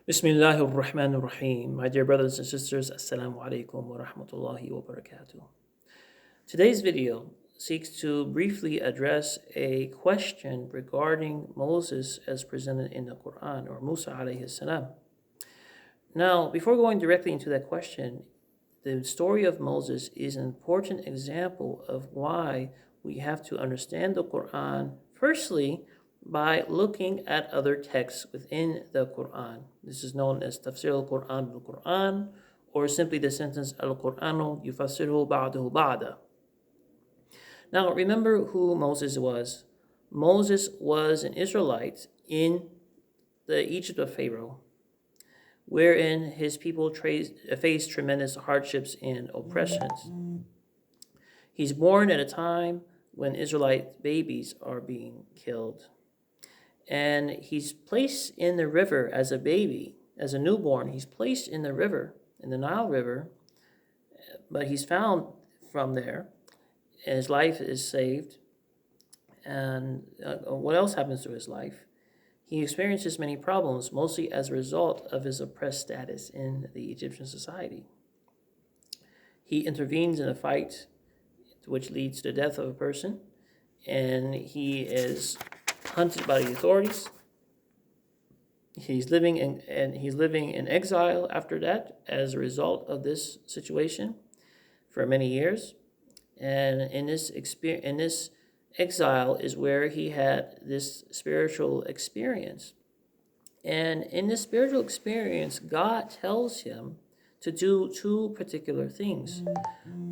Bismillahir Rahmanir Rahim. My dear brothers and sisters, Assalamu alaikum wa rahmatullahi wa barakatuh. Today's video seeks to briefly address a question regarding Moses as presented in the Quran, or Musa alayhi salam. Now, before going directly into that question, the story of Moses is an important example of why we have to understand the Quran, firstly, by looking at other texts within the Quran. This is known as Tafsir al-Quran bil-Quran, or simply the sentence al-Quranu yufassiruhu ba'dahu ba'da. Now, remember who Moses was. Moses was an Israelite in the Egypt of Pharaoh, wherein his people faced tremendous hardships and oppressions. He's born at a time when Israelite babies are being killed. And he's placed in the river as a baby, as a newborn. He's placed in the river, in the Nile River, but he's found from there, and his life is saved. And what else happens to his life? He experiences many problems, mostly as a result of his oppressed status in the Egyptian society. He intervenes in a fight which leads to the death of a person, and he is hunted by the authorities. He's living in exile after that as a result of this situation for many years. And in this exile is where he had this spiritual experience. And in this spiritual experience, God tells him to do two particular things.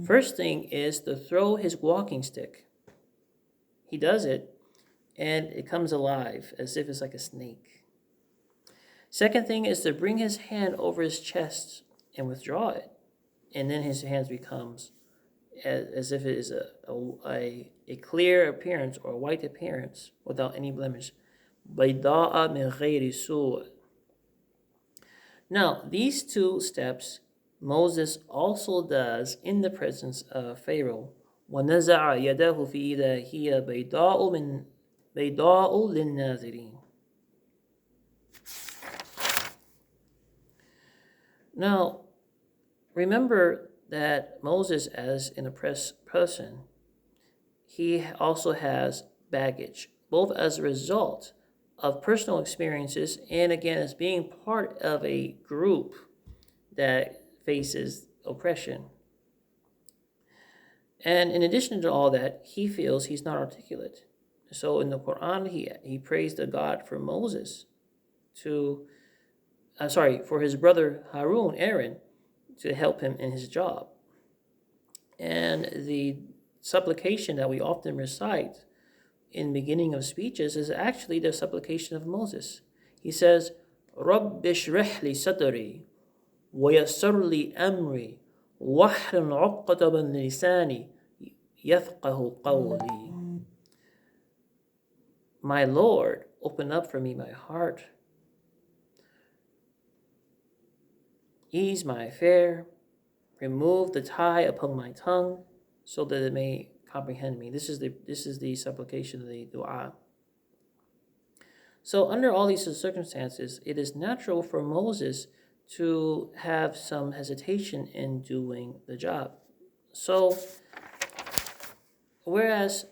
First thing is to throw his walking stick. He does it, and it comes alive as if it's like a snake. Second thing is to bring his hand over his chest and withdraw it, and then his hands becomes as if it is a clear appearance or a white appearance without any blemish. بيضاء من غير سوء. Now, these two steps Moses also does in the presence of Pharaoh. وَنَزَعَ يَدَهُ فِي إِذَا هِيَ بَيْضَاءُ لِلنَّاظِرِينَ. Now, remember that Moses, as an oppressed person, he also has baggage, both as a result of personal experiences and, again, as being part of a group that faces oppression. And in addition to all that, he feels he's not articulate. So in the Quran, he prays to God for Moses for his brother Aaron, to help him in his job. And the supplication that we often recite in the beginning of speeches is actually the supplication of Moses. He says, رَبِّ اشْرَحْ لِي صَدْرِي وَيَسِّرْ لِي أَمْرِي وَاحْلُلْ عُقْدَةً مِنْ لِسَانِي يَفْقَهُ قَوْلِي. My Lord, open up for me my heart. Ease my affair. Remove the tie upon my tongue, so that it may comprehend me. This is the supplication of the dua. So under all these circumstances, it is natural for Moses to have some hesitation in doing the job. So, whereas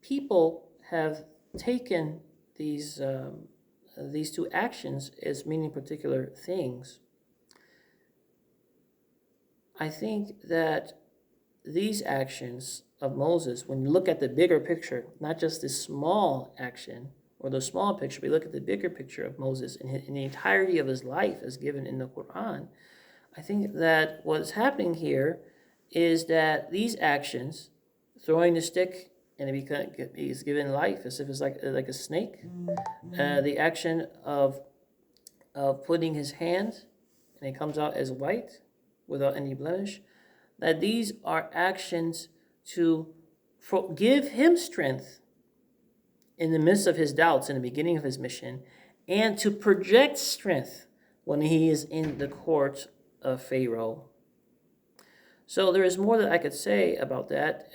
people have taken these two actions as meaning particular things, I think that these actions of Moses, when you look at the bigger picture, not just this small action or the small picture, but you look at the bigger picture of Moses in the entirety of his life as given in the Quran, I think that what's happening here is that these actions, throwing the stick and it is given life as if it's like a snake, the action of putting his hand and it comes out as white without any blemish, that these are actions to give him strength in the midst of his doubts in the beginning of his mission, and to project strength when he is in the court of Pharaoh. So there is more that I could say about that,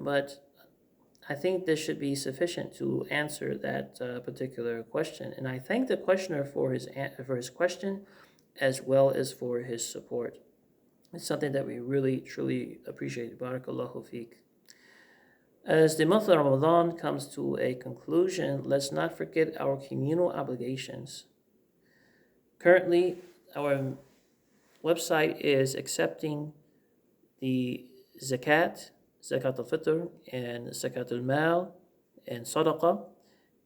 but I think this should be sufficient to answer that particular question. And I thank the questioner for his question, as well as for his support. It's something that we really, truly appreciate. Barakallahu feek. As the month of Ramadan comes to a conclusion, let's not forget our communal obligations. Currently, our website is accepting the zakat, zakat al-fitr, and zakat al-mal, and sadaqah,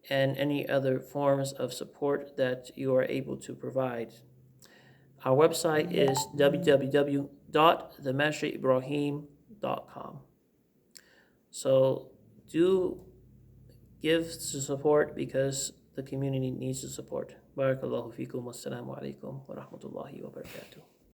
and any other forms of support that you are able to provide. Our website is www.themashribrahim.com. So do give support because the community needs the support. Barakallahu fikum. Wassalamu alaikum wa rahmatullahi wa barakatuh.